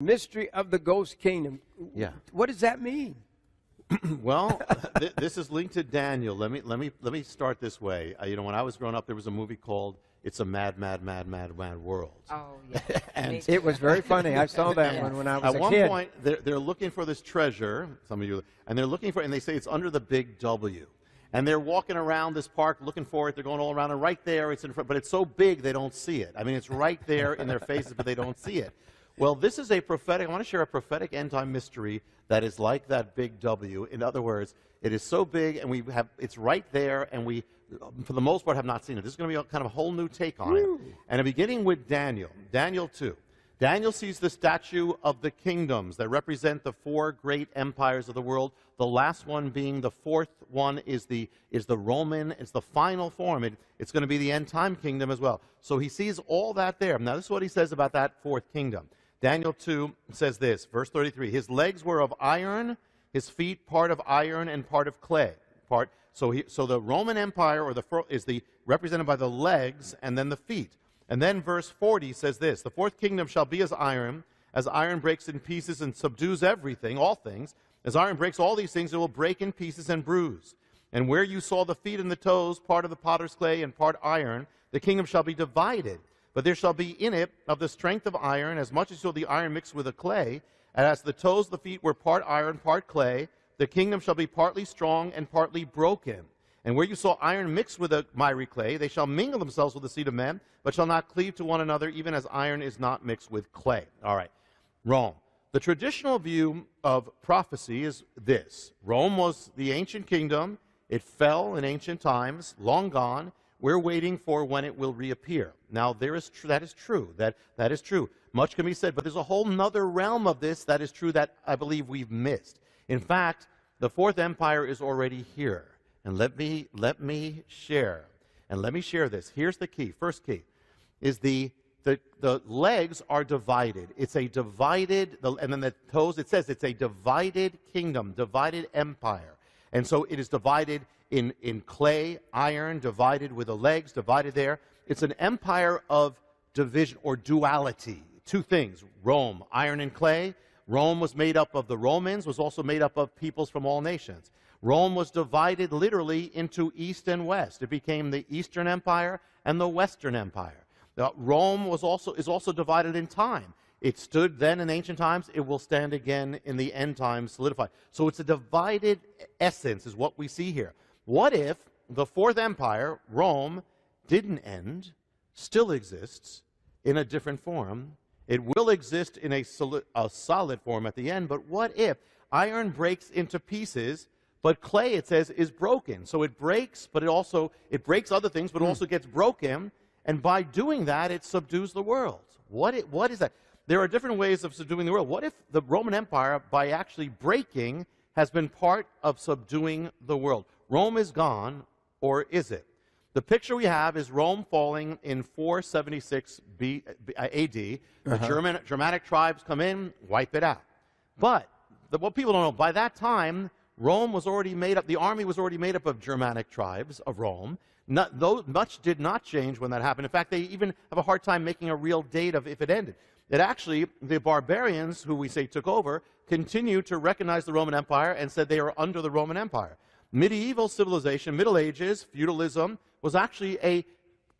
Mystery of the Ghost Kingdom. Yeah. What does that mean? Well, this is linked to Daniel. Let me start this way. When I was growing up, there was a movie called "It's a Mad, Mad, Mad, Mad, Mad World." Oh, yeah. And It was very funny. I saw that one when I was at a one kid. point, they're looking for this treasure. Some of you, and they're looking for, and they say it's under the Big W. And they're walking around this park looking for it. They're going all around, and right there, it's in front. But it's so big they don't see it. I mean, it's right there in their faces, but they don't see it. Well, this is a prophetic. I want to share a prophetic end-time mystery that is like that Big W. In other words, it is so big, and it's right there, and we, for the most part, have not seen it. This is going to be kind of a whole new take on it. And beginning with Daniel, Daniel 2. Daniel sees the statue of the kingdoms that represent the four great empires of the world. The last one being the fourth one is the Roman. It's the final form. It's going to be the end-time kingdom as well. So he sees all that there. Now, this is what he says about that fourth kingdom. Daniel 2 says this, verse 33. His legs were of iron, his feet part of iron and part of clay. So the Roman Empire is represented by the legs and then the feet. And then verse 40 says this, the fourth kingdom shall be as iron breaks in pieces and subdues everything, all things. As iron breaks all these things, it will break in pieces and bruise. And where you saw the feet and the toes, part of the potter's clay and part iron, the kingdom shall be divided. But there shall be in it of the strength of iron, as much as so the iron mixed with the clay. And as the toes, the feet were part iron, part clay, the kingdom shall be partly strong and partly broken. And where you saw iron mixed with the miry clay, they shall mingle themselves with the seed of men, but shall not cleave to one another, even as iron is not mixed with clay. All right, Rome. The traditional view of prophecy is this. Rome was the ancient kingdom. It fell in ancient times, long gone. We're waiting for when it will reappear. Now, that is true. That is true. Much can be said, but there's a whole other realm of this that is true that I believe we've missed. In fact, the fourth empire is already here. And let me share this. Here's the key. First key is the legs are divided. It's a divided, and then the toes, it says it's a divided kingdom, divided empire. And so it is divided in clay, iron, divided with the legs, divided there. It's an empire of division or duality. Two things, Rome, iron and clay. Rome was made up of the Romans, was also made up of peoples from all nations. Rome was divided literally into east and west. It became the Eastern Empire and the Western Empire. Now, Rome is also divided in time. It stood then in ancient times. It will stand again in the end times, solidified. So it's a divided essence is what we see here. What if the fourth empire, Rome, didn't end, still exists in a different form? It will exist in a solid form at the end, but what if iron breaks into pieces, but clay, it says, is broken? So it breaks, but it breaks other things, but it also gets broken, and by doing that, it subdues the world. What is that? There are different ways of subduing the world. What if the Roman Empire, by actually breaking, has been part of subduing the world? Rome is gone, or is it? The picture we have is Rome falling in 476 AD. The Germanic tribes come in, wipe it out. But what people don't know, by that time, Rome was already made up, the army was already made up of Germanic tribes of Rome. Much did not change when that happened. In fact, they even have a hard time making a real date of if it ended. It actually, the barbarians, who we say took over, continued to recognize the Roman Empire and said they are under the Roman Empire. Medieval civilization, Middle Ages, feudalism, was actually a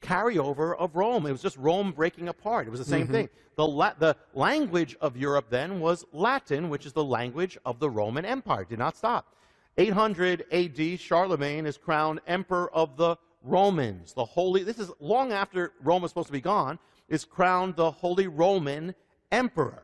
carryover of Rome. It was just Rome breaking apart. It was the same thing. The language of Europe then was Latin, which is the language of the Roman Empire. It did not stop. 800 AD, Charlemagne is crowned emperor of the Romans. This is long after Rome was supposed to be gone, is crowned the Holy Roman Emperor.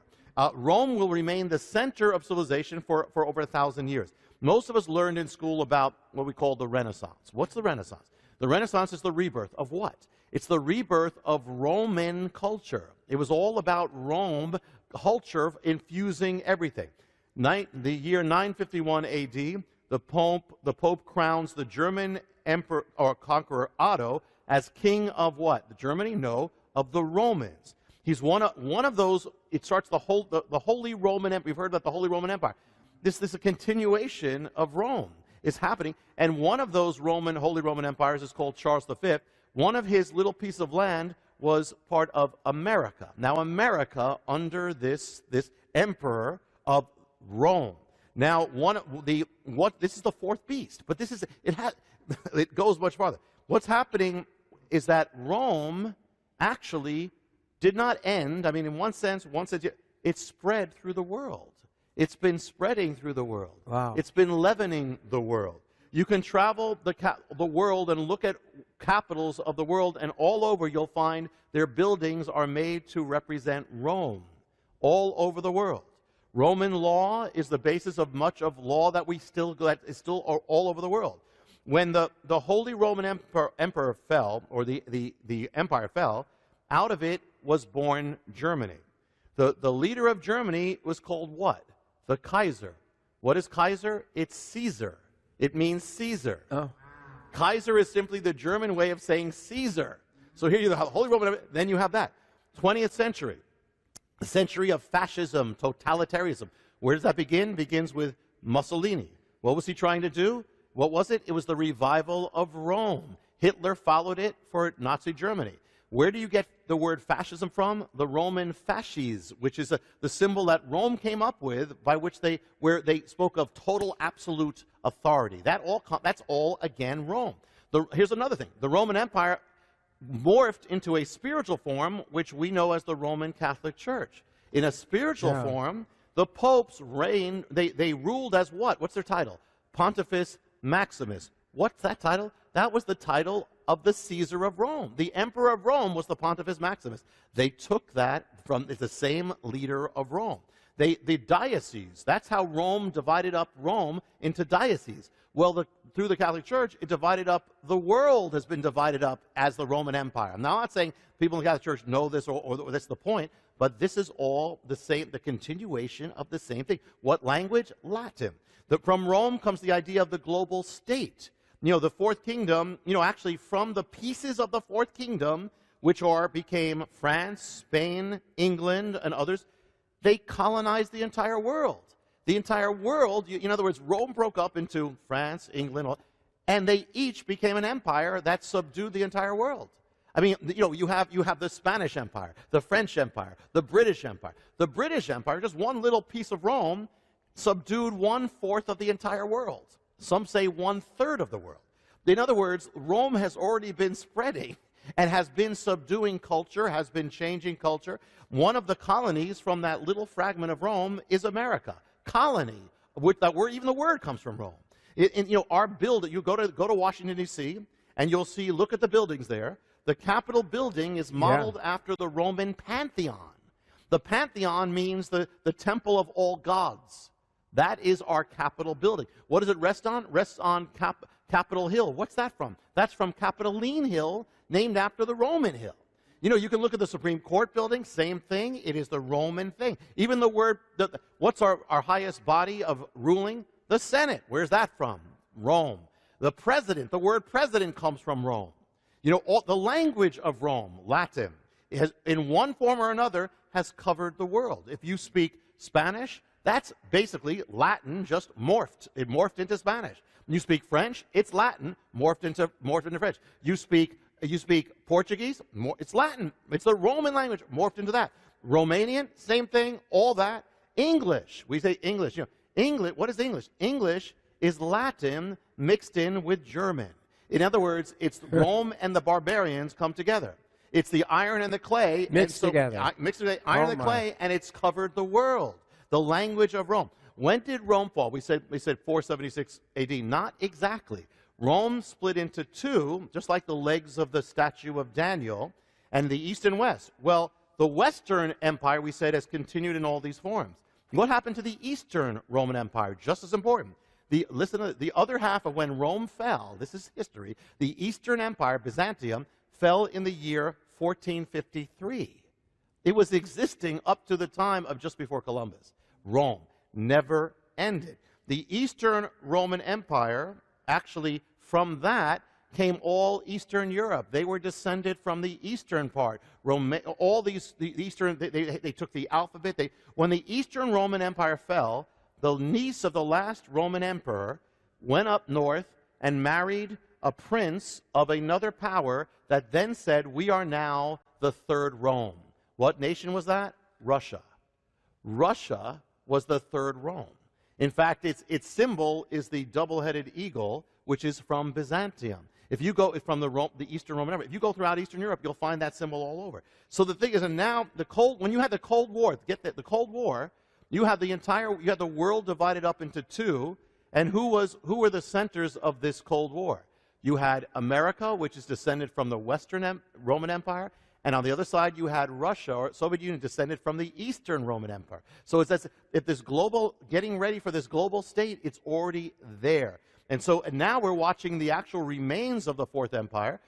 Rome will remain the center of civilization for over 1,000 years. Most of us learned in school about what we call the Renaissance. What's the Renaissance? The Renaissance is the rebirth of what? It's the rebirth of Roman culture. It was all about Rome culture infusing everything. The year 951 AD, the Pope crowns the German emperor or conqueror Otto as king of what? Germany? No, of the Romans. He's one of those. It starts the Holy Roman Empire. We've heard about the Holy Roman Empire. This is a continuation of Rome is happening, and one of those Holy Roman empires is called Charles V. One of his little piece of land was part of America. Now, America under this emperor of Rome. Now, this is the fourth beast, but it goes much farther. What's happening is that Rome actually did not end. I mean, in one sense, it spread through the world. It's been spreading through the world. Wow. It's been leavening the world. You can travel the world and look at capitals of the world, and all over you'll find their buildings are made to represent Rome, all over the world. Roman law is the basis of much of law that is still all over the world. When the Holy Roman Emperor fell, or the empire fell, out of it was born Germany. The leader of Germany was called what? The Kaiser. What is Kaiser? It's Caesar. It means Caesar. Oh. Kaiser is simply the German way of saying Caesar. So here you have Holy Roman, then you have that. 20th century, the century of fascism, totalitarianism. Where does that begin? Begins with Mussolini. What was he trying to do? What was it? It was the revival of Rome. Hitler followed it for Nazi Germany. Where do you get the word fascism from? The Roman fasces, which is the symbol that Rome came up with, where they spoke of total absolute authority. That's all again Rome. Here's another thing: the Roman Empire morphed into a spiritual form, which we know as the Roman Catholic Church. In a spiritual form, the popes reigned. They ruled as what? What's their title? Pontifex Maximus. What's that title? That was the title of the Caesar of Rome. The emperor of Rome was the Pontifex Maximus. They took that from the same leader of Rome. The diocese, that's how Rome divided up Rome into dioceses. Well, through the Catholic Church, it divided up, the world has been divided up as the Roman Empire. Now, I'm not saying people in the Catholic Church know this or that's the point, but this is all the same, the continuation of the same thing. What language? Latin. From Rome comes the idea of the global state. You know, the Fourth Kingdom, actually from the pieces of the Fourth Kingdom, which became France, Spain, England, and others, they colonized the entire world. The entire world, in other words, Rome broke up into France, England, and they each became an empire that subdued the entire world. I mean, you have the Spanish Empire, the French Empire, the British Empire. The British Empire, just one little piece of Rome, subdued 1/4 of the entire world. Some say 1/3 of the world. In other words, Rome has already been spreading and has been subduing culture, has been changing culture. One of the colonies from that little fragment of Rome is America. Colony, even the word comes from Rome. Our building, you go to Washington, D.C., and you'll see, look at the buildings there. The Capitol building is modeled after the Roman Pantheon. The Pantheon means the temple of all gods. That is our Capitol building. What does it rest on? Rests on Capitol Hill. What's that from? That's from Capitoline Hill, named after the Roman hill. You can look at the Supreme Court building, same thing. It is the Roman thing. Even the word, what's our highest body of ruling? The Senate. Where's that from? Rome. The president, the word president comes from Rome. The language of Rome, Latin, in one form or another, has covered the world. If you speak Spanish, that's basically Latin just morphed. It morphed into Spanish. You speak French, it's Latin, morphed into French. You speak Portuguese, it's Latin. It's the Roman language, morphed into that. Romanian, same thing, all that. English, we say English. English, what is English? English is Latin mixed in with German. In other words, it's Rome and the barbarians come together. It's the iron and the clay. Mixed together. Mixed together, iron and the clay, and it's covered the world. The language of Rome. When did Rome fall? We said 476 AD. Not exactly. Rome split into two, just like the legs of the statue of Daniel, and the East and West. Well, the Western Empire, we said, has continued in all these forms. What happened to the Eastern Roman Empire? Just as important. Listen to the other half of when Rome fell, this is history, the Eastern Empire, Byzantium, fell in the year 1453. It was existing up to the time of just before Columbus. Rome never ended. The Eastern Roman Empire, actually from that came all Eastern Europe. They were descended from the eastern part. They took the alphabet. When the Eastern Roman Empire fell, the niece of the last Roman emperor went up north and married a prince of another power that then said, we are now the third Rome. What nation was that? Russia. Russia was the third Rome. In fact, its symbol is the double-headed eagle, which is from Byzantium. If you go from the Eastern Roman Empire, if you go throughout Eastern Europe, you'll find that symbol all over. So the thing is, and now when you had the Cold War, get that, the Cold War, you had the world divided up into two, and who were the centers of this Cold War? You had America, which is descended from the Western Roman Empire, and on the other side you had Russia, or Soviet Union, descended from the Eastern Roman Empire. So it's as if getting ready for this global state, it's already there. And now we're watching the actual remains of the Fourth Empire,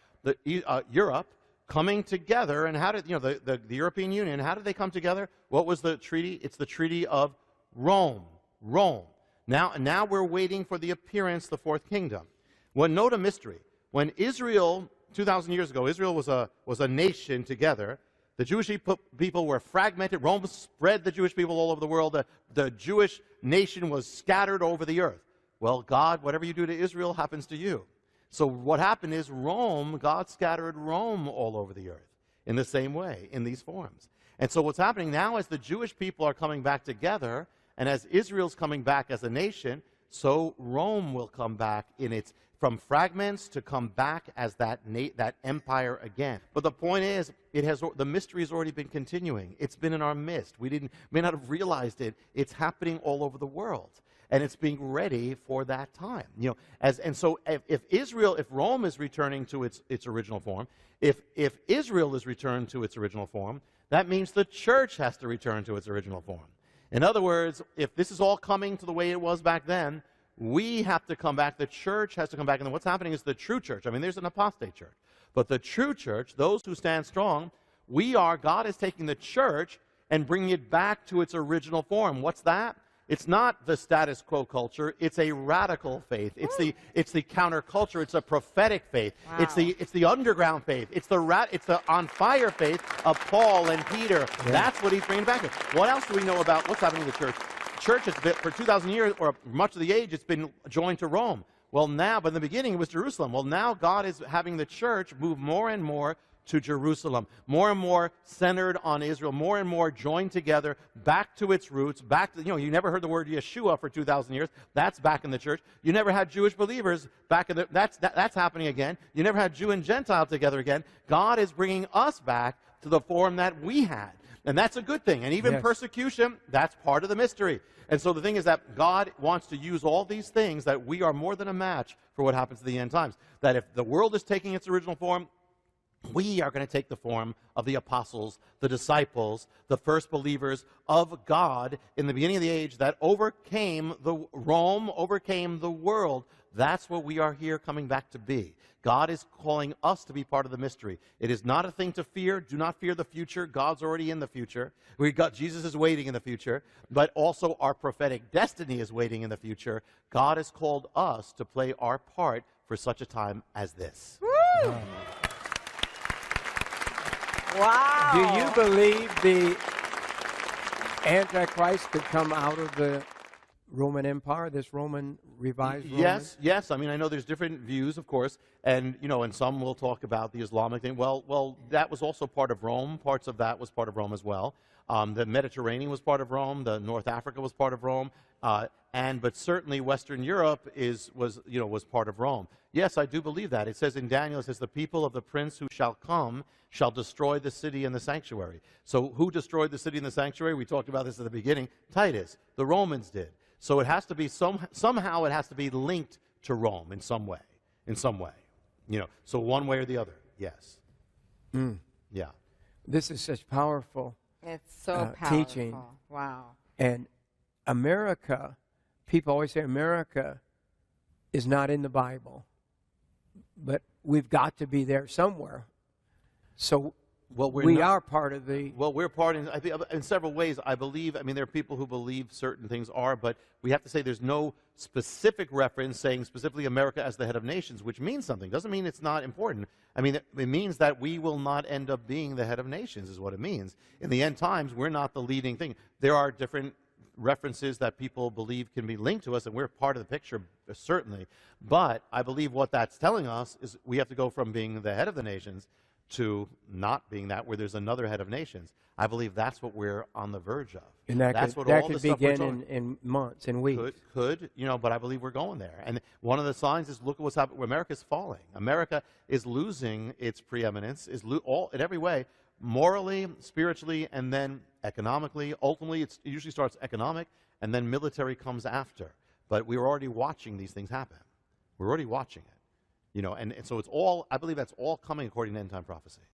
Europe, coming together. And how did the European Union? How did they come together? What was the treaty? It's the Treaty of Rome. Rome. Now we're waiting for the appearance, the Fourth Kingdom. Well, note a mystery. When Israel, 2,000 years ago, Israel was a nation together. The Jewish people were fragmented. Rome spread the Jewish people all over the world. The Jewish nation was scattered over the earth. Well, God, whatever you do to Israel happens to you. So what happened is God scattered Rome all over the earth in the same way, in these forms. And so what's happening now as the Jewish people are coming back together, and as Israel's coming back as a nation, so Rome will come back from fragments to come back as that empire again. But the point is, the mystery has already been continuing. It's been in our midst. We may not have realized it. It's happening all over the world, and it's being ready for that time. So if Rome is returning to its original form, if Israel is returned to its original form, that means the church has to return to its original form. In other words, if this is all coming to the way it was back then, we have to come back. The church has to come back. And then what's happening is the true church. I mean, there's an apostate church. But the true church, those who stand strong, God is taking the church and bringing it back to its original form. What's that? It's not the status quo culture. It's a radical faith. It's the counterculture. It's a prophetic faith. Wow. It's the underground faith. It's the on fire faith of Paul and Peter. Yeah. That's what he's bringing back. What else do we know about what's happening to the church? Church has been, for 2,000 years, or much of the age, it's been joined to Rome. Well, now, but in the beginning, it was Jerusalem. Well, now God is having the church move more and more to Jerusalem, more and more centered on Israel, more and more joined together, back to its roots, back to, you never heard the word Yeshua for 2,000 years. That's back in the church. You never had Jewish believers back in that's happening again. You never had Jew and Gentile together again. God is bringing us back to the form that we had. And that's a good thing. And even persecution, that's part of the mystery. And so the thing is that God wants to use all these things, that we are more than a match for what happens at the end times. That if the world is taking its original form, we are going to take the form of the apostles, the disciples, the first believers of God in the beginning of the age that Rome overcame the world. That's what we are here coming back to be. God is calling us to be part of the mystery. It is not a thing to fear. Do not fear the future. God's already in the future. Jesus is waiting in the future, but also our prophetic destiny is waiting in the future. God has called us to play our part for such a time as this. Woo! Wow. Do you believe the Antichrist could come out of the Roman Empire, this revised Roman? Yes. I mean, I know there's different views, of course, and and some will talk about the Islamic thing. Well, that was also part of Rome. Parts of that was part of Rome as well. The Mediterranean was part of Rome. The North Africa was part of Rome. But certainly Western Europe was part of Rome. Yes, I do believe that. It says in Daniel, it says, the people of the prince who shall come shall destroy the city and the sanctuary. So who destroyed the city and the sanctuary? We talked about this at the beginning. Titus. The Romans did. So it has to be somehow it has to be linked to Rome in some way. So one way or the other. Yes. Yeah. This is such powerful It's so powerful. teaching. Wow. And America, people always say America is not in the Bible, but we've got to be there somewhere. So we are part of the... Well, we're part in several ways. I believe, there are people who believe certain things are, but we have to say there's no specific reference saying specifically America as the head of nations, which means something. Doesn't mean it's not important. It means that we will not end up being the head of nations is what it means. In the end times, we're not the leading thing. There are different references that people believe can be linked to us, and we're part of the picture, certainly. But I believe what that's telling us is we have to go from being the head of the nations to not being that, where there's another head of nations. I believe that's what we're on the verge of. And that That's could, what all that the could stuff we're begin talking- in months and weeks. could, but I believe we're going there. And one of the signs is look at what's happening. America's falling. America is losing its preeminence, in every way, morally, spiritually, and then economically. Ultimately, it usually starts economic, and then military comes after. But we're already watching these things happen. We're already watching it. And so it's all, I believe that's all coming according to end time prophecy.